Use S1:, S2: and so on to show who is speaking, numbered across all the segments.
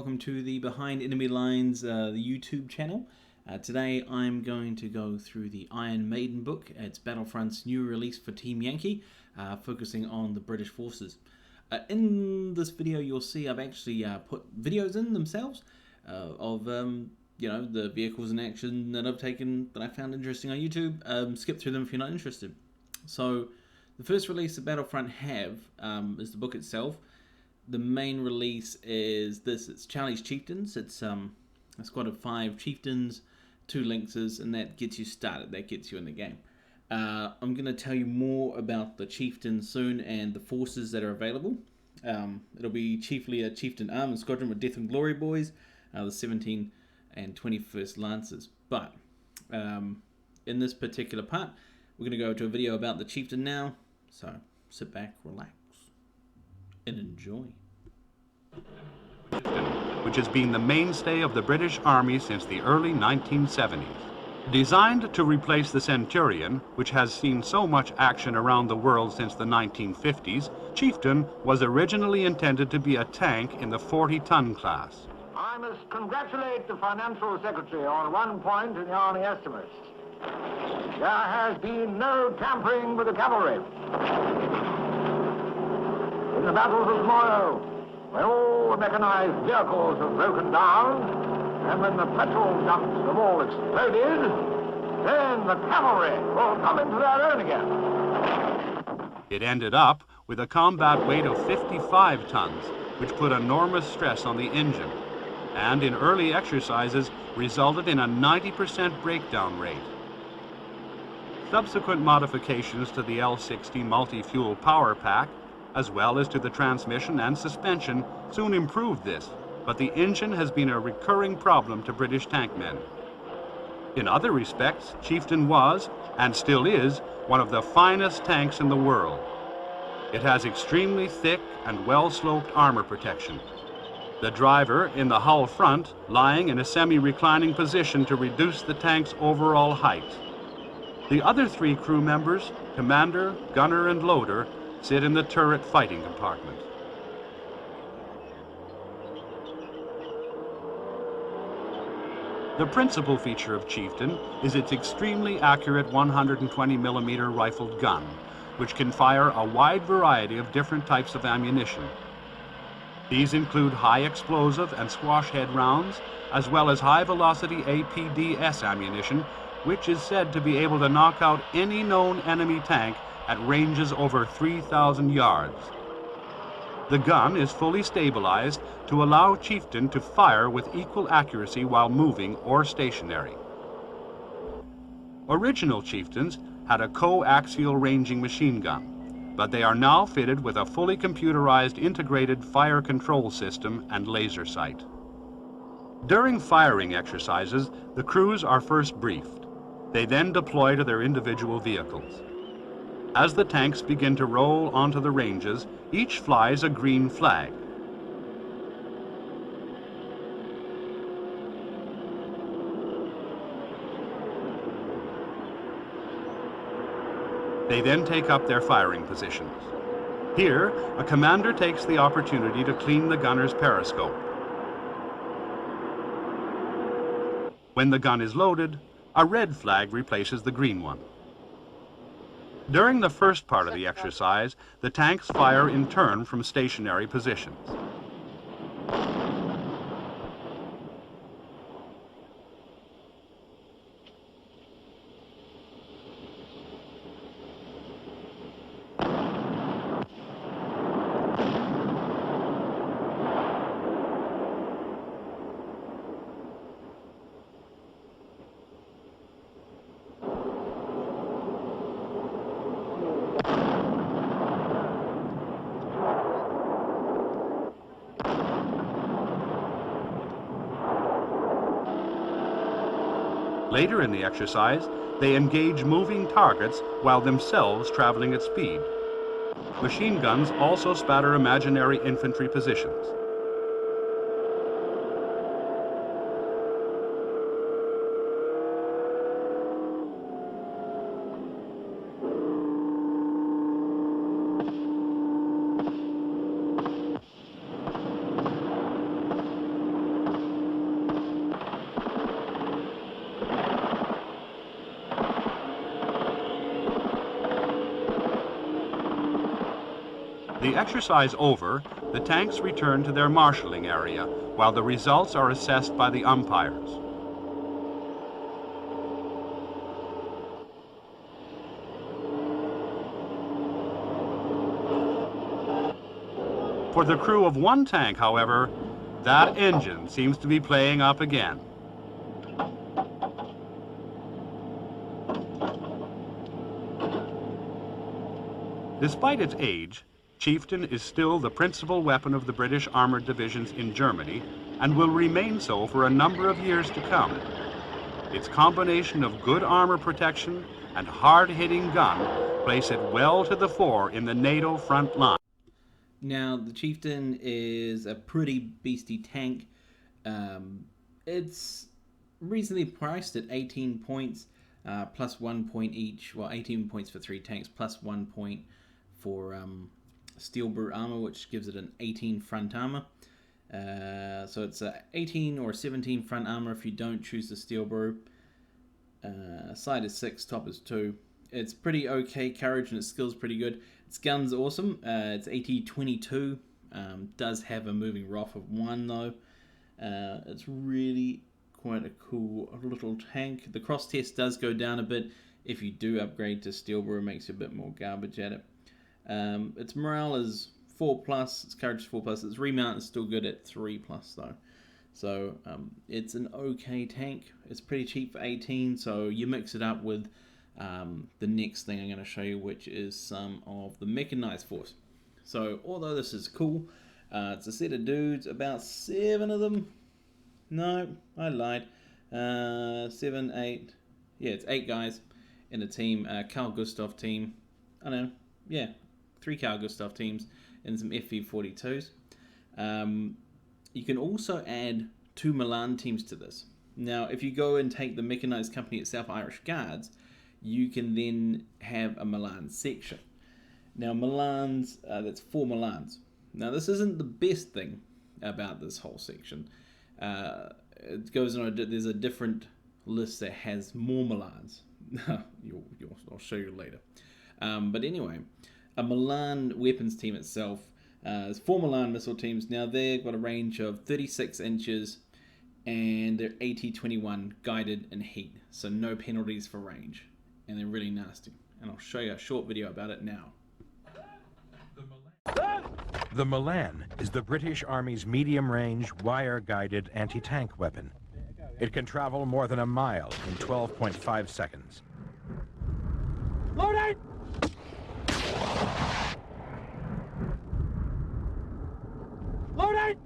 S1: welcome to the Behind Enemy Lines the YouTube channel. Today I'm going to go through the Iron Maiden book. It's Battlefront's new release for Team Yankee, focusing on the British forces. In this video you'll see I've actually put videos in themselves of the vehicles in action that I've taken that I found interesting on YouTube. Skip through them if you're not interested. So the first release that Battlefront have is the book itself. The main release is this. It's Charlie's Chieftains. It's a squad of 5 Chieftains, 2 Lynxes, and that gets you started. That gets you in the game. I'm going to tell you more about the Chieftains soon and the forces that are available. It'll be chiefly a Chieftain Armored Squadron with Death and Glory Boys, the 17 and 21st Lancers. But in this particular part, we're going to go to a video about the Chieftain now. So sit back, relax, and enjoy.
S2: Which has been the mainstay of the British Army since the early 1970s. Designed to replace the Centurion, which has seen so much action around the world since the 1950s, Chieftain was originally intended to be a tank in the 40-ton class.
S3: I must congratulate the Financial Secretary on one point in the Army estimates. There has been no tampering with the cavalry. In the battles of tomorrow, when all the mechanized vehicles have broken down, and when the petrol dumps have all exploded, then the cavalry will come into their own again.
S2: It ended up with a combat weight of 55 tons, which put enormous stress on the engine, and in early exercises resulted in a 90% breakdown rate. Subsequent modifications to the L60 multi-fuel power pack, as well as to the transmission and suspension, soon improved this, but the engine has been a recurring problem to British tankmen. In other respects, Chieftain was, and still is, one of the finest tanks in the world. It has extremely thick and well-sloped armor protection. The driver in the hull front lying in a semi-reclining position to reduce the tank's overall height. The other 3 crew members, commander, gunner, and loader, sit in the turret fighting compartment. The principal feature of Chieftain is its extremely accurate 120mm rifled gun, which can fire a wide variety of different types of ammunition. These include high explosive and squash head rounds, as well as high-velocity APDS ammunition, which is said to be able to knock out any known enemy tank at ranges over 3,000 yards. The gun is fully stabilized to allow Chieftain to fire with equal accuracy while moving or stationary. Original Chieftains had a coaxial ranging machine gun, but they are now fitted with a fully computerized integrated fire control system and laser sight. During firing exercises, the crews are first briefed. They then deploy to their individual vehicles. As the tanks begin to roll onto the ranges, each flies a green flag. They then take up their firing positions. Here, a commander takes the opportunity to clean the gunner's periscope. When the gun is loaded, a red flag replaces the green one. During the first part of the exercise, the tanks fire in turn from stationary positions. Later in the exercise, they engage moving targets while themselves traveling at speed. Machine guns also spatter imaginary infantry positions. the exercise over, the tanks return to their marshalling area, while the results are assessed by the umpires. For the crew of one tank, however, that engine seems to be playing up again. Despite its age, Chieftain is still the principal weapon of the British armored divisions in Germany and will remain so for a number of years to come. Its combination of good armor protection and hard-hitting gun place it well to the fore in the NATO front line.
S1: Now, the Chieftain is a pretty beastie tank. It's reasonably priced at 18 points, plus 1 point each. Well, 18 points for 3 tanks, plus 1 point for steel brew armor, which gives it an 18 front armor. So it's a 18 or 17 front armor if you don't choose the steel brew. Side is 6, top is 2. It's pretty okay courage and its skill's pretty good. Its gun's awesome. It's AT-22. Does have a moving ROF of 1 though. It's really quite a cool little tank. The cross test does go down a bit if you do upgrade to steel brew. It makes you a bit more garbage at it. Its morale is 4+. Its courage is 4+. Its remount is still good at 3+ though. So it's an okay tank. It's pretty cheap for 18. So you mix it up with the next thing I'm going to show you, which is some of the Mechanized force. So although this is cool, it's a set of dudes, about 7 of them. No, I lied. 7, 8. Yeah, it's 8 guys in a team. Carl Gustav team. I know. Yeah, 3 Carl Gustav teams and some FV42s. You can also add 2 Milan teams to this. Now, if you go and take the Mechanized company itself, Irish Guards, you can then have a Milan section. Now, Milans, that's 4 Milans. Now, this isn't the best thing about this whole section. It goes on, there's a different list that has more Milans. I'll show you later. But anyway, a Milan weapons team itself is 4 Milan missile teams. Now, they've got a range of 36 inches and they're AT-21 guided and heat, so no penalties for range. And they're really nasty. And I'll show you a short video about it now.
S4: The Milan is the British Army's medium-range, wire-guided anti-tank weapon. It can travel more than a mile in 12.5 seconds.
S3: Loading! Loading!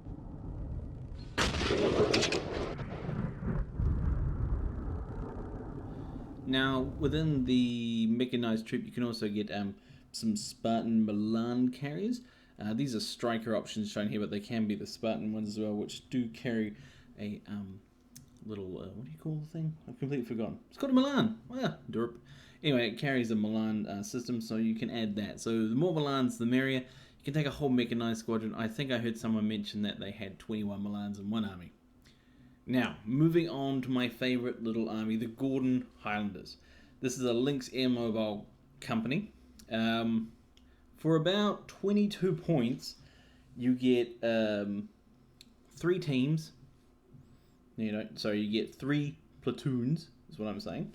S1: Now, within the Mechanized troop, you can also get some Spartan Milan carriers. These are striker options shown here, but they can be the Spartan ones as well, which do carry a little, what do you call the thing? I've completely forgotten. It's called a Milan. Ah, derp. Anyway, it carries a Milan system, so you can add that. So the more Milans, the merrier. You can take a whole Mechanized squadron. I think I heard someone mention that they had 21 Milans in one army. Now, moving on to my favorite little army, the Gordon Highlanders. This is a Lynx Air Mobile company. For about 22 points, you get 3 teams. So you get 3 platoons, is what I'm saying.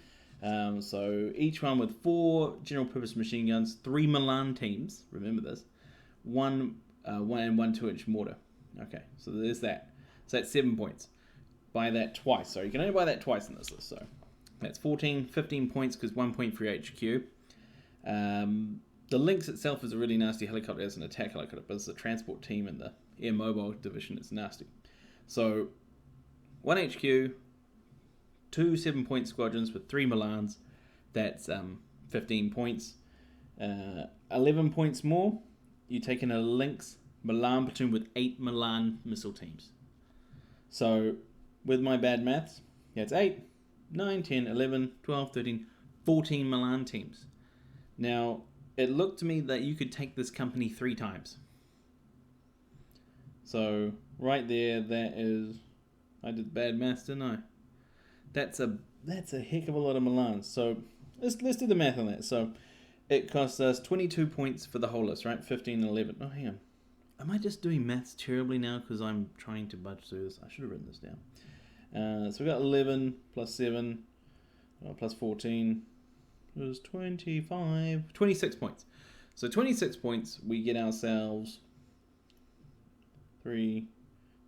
S1: So each one with 4 general purpose machine guns, 3 Milan teams, remember this, 1 and 1 2-inch mortar. Okay, so there's that. So that's 7 points. Buy that twice. So you can only buy that twice in this list. So that's 14, 15 points because 1 point for HQ. The Lynx itself is a really nasty helicopter as an attack helicopter, but it's a transport team in the Air Mobile division. It's nasty. So 1 HQ, 2 7-point squadrons with 3 Milans. That's 15 points. 11 points more, you take in a Lynx Milan platoon with 8 Milan missile teams. So with my bad maths, yeah, it's 8, 9, 10, 11, 12, 13, 14 Milan teams. Now, it looked to me that you could take this company 3 times. So right there, that is, I did bad maths, didn't I? That's a heck of a lot of Milans. So let's do the math on that. So it costs us 22 points for the whole list, right? 15 and 11. Oh, hang on. Am I just doing maths terribly now because I'm trying to budge through this? I should have written this down. So we got 11 plus 7 plus 14 was 25, 26 points. So 26 points, we get ourselves 3,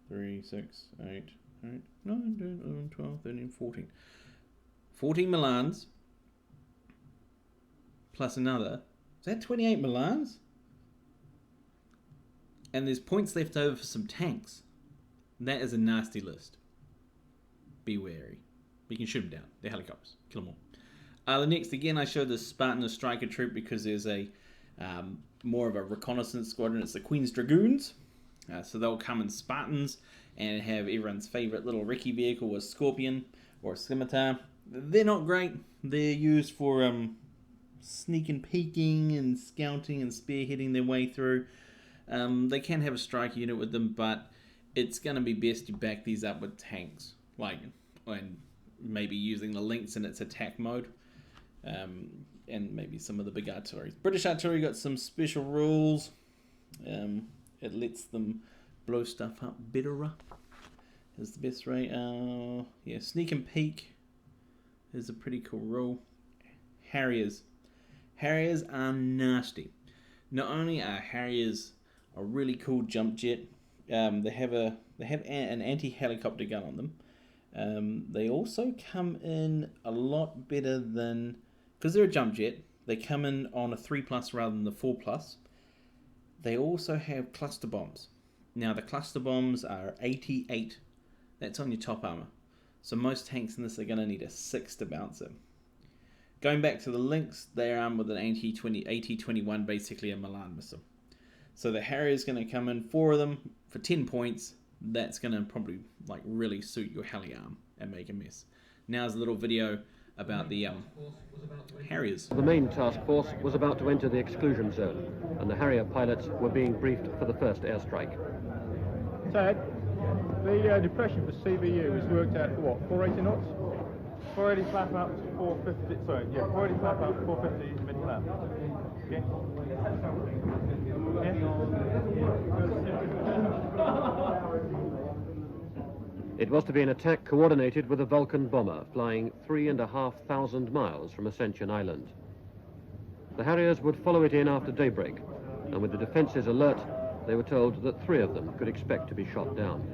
S1: 6, 8, 9, 10, 11, 12, 13, 14. 14 Milans plus another. Is that 28 Milans? And there's points left over for some tanks. That is a nasty list. Be wary. But you can shoot them down. They're helicopters. Kill them all. The next, again, I showed the Spartan and Striker troop because there's a more of a reconnaissance squadron. It's the Queen's Dragoons. So they'll come in Spartans and have everyone's favourite little recce vehicle, a Scorpion or a Scimitar. They're not great. They're used for sneaking, peeking and scouting and spearheading their way through. They can have a strike unit with them, but it's going to be best to back these up with tanks, and maybe using the Lynx in its attack mode, and maybe some of the big artillery. British artillery got some special rules. It lets them blow stuff up better. Is the best way. Yeah, sneak and peek is a pretty cool rule. Harriers are nasty. Not only are Harriers a really cool jump jet, they have an anti-helicopter gun on them. They also come in a lot better than, because they're a jump jet, they come in on a 3+ rather than the 4+. They also have cluster bombs. Now the cluster bombs are 88. That's on your top armor. So most tanks in this are going to need a 6 to bounce in. Going back to the Lynx, they are armed with an AT-21, basically a Milan missile. So the Harriers going to come in, 4 of them for 10 points. That's going to probably really suit your heli arm and make a mess. Now's a little video about the Harriers.
S5: The main task force was about to enter the exclusion zone, and the Harrier pilots were being briefed for the first airstrike.
S6: Ted, the depression for CVU is worked out for what, 480 knots? 480 flap out, 450, sorry, yeah, 480 flap out, 450 mid flap. Okay?
S5: It was to be an attack coordinated with a Vulcan bomber flying 3,500 miles from Ascension Island. The Harriers would follow it in after daybreak, and with the defences alert, they were told that 3 of them could expect to be shot down.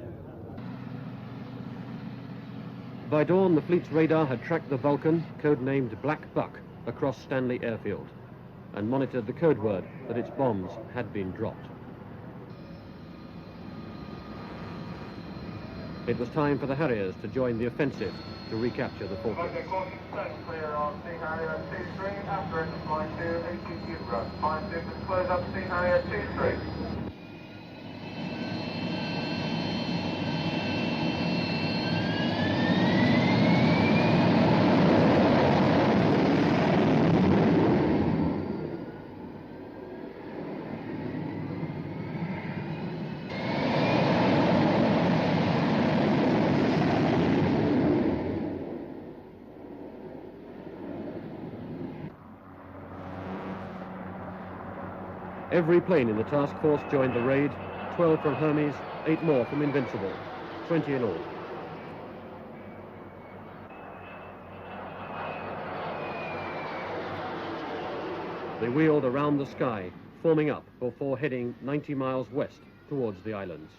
S5: By dawn, the fleet's radar had tracked the Vulcan, codenamed Black Buck, across Stanley Airfield, and monitored the code word that its bombs had been dropped. It was time for the Harriers to join the offensive to recapture the fortress.
S3: Clear on Sea Harrier 23, after it, flying to ATQ run. Flying to close up Sea Harrier 23.
S5: Every plane in the task force joined the raid, 12 from Hermes, 8 more from Invincible, 20 in all. They wheeled around the sky, forming up before heading 90 miles west towards the islands.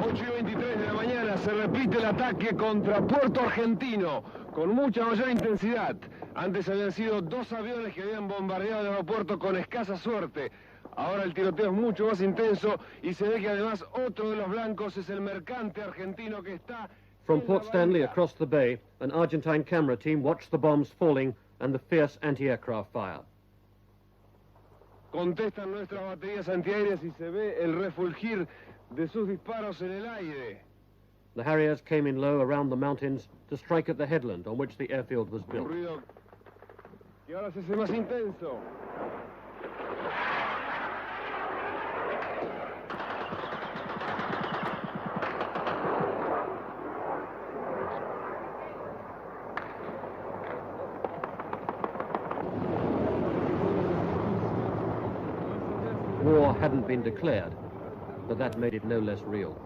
S7: 8:23 de la mañana se repite el ataque contra Puerto Argentino con mucha mayor intensidad. Antes habían sido 2 aviones que habían bombardeado el aeropuerto con escasa suerte. Ahora el tiroteo es mucho más intenso y se ve que además otro de los blancos es el mercante argentino que está...
S5: From Port Stanley across the bay, an Argentine camera team watched the bombs falling and the fierce anti-aircraft fire.
S7: Contestan nuestras baterías antiaéreas y se ve el refulgir de sus disparos en el aire.
S5: The Harriers came in low around the mountains to strike at the headland on which the airfield was built.
S7: Un ruido que ahora se hace más intenso.
S5: War hadn't been declared, but that made it no less real.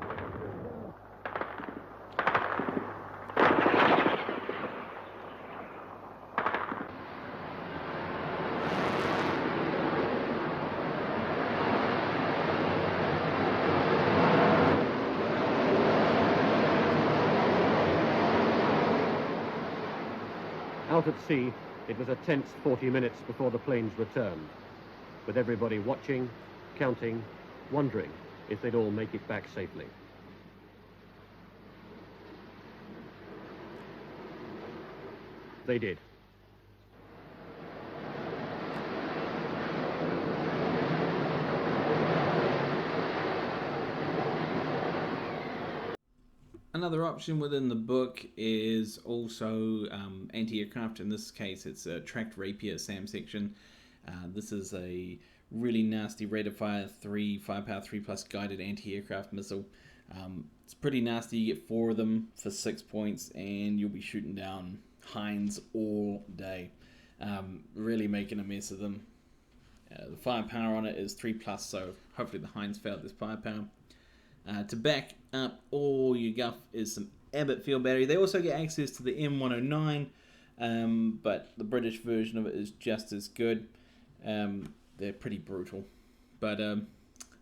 S5: Out at sea, it was a tense 40 minutes before the planes returned, with everybody watching, counting, wondering if they'd all make it back safely. They did.
S1: Another option within the book is also anti-aircraft. In this case, it's a tracked Rapier SAM section. This is a really nasty rate of fire 3 firepower 3+ guided anti-aircraft missile. It's pretty nasty. You get 4 of them for 6 points, and you'll be shooting down Hinds all day, really making a mess of them. The firepower on it is 3+, so hopefully the Hinds failed this firepower. To back up all your guff is some Abbott field battery. They also get access to the M109, but the British version of it is just as good. They're pretty brutal, but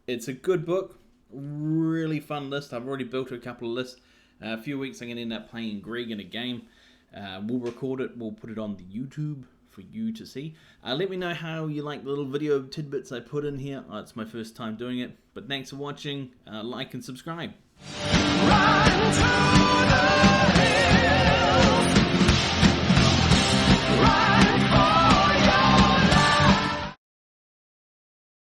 S1: it's a good book, really fun list. I've already built a couple of lists. A few weeks I'm going to end up playing Greg in a game. We'll record it, we'll put it on the YouTube for you to see. Let me know how you like the little video tidbits I put in here. It's my first time doing it, but thanks for watching. Like and subscribe.
S8: Run to the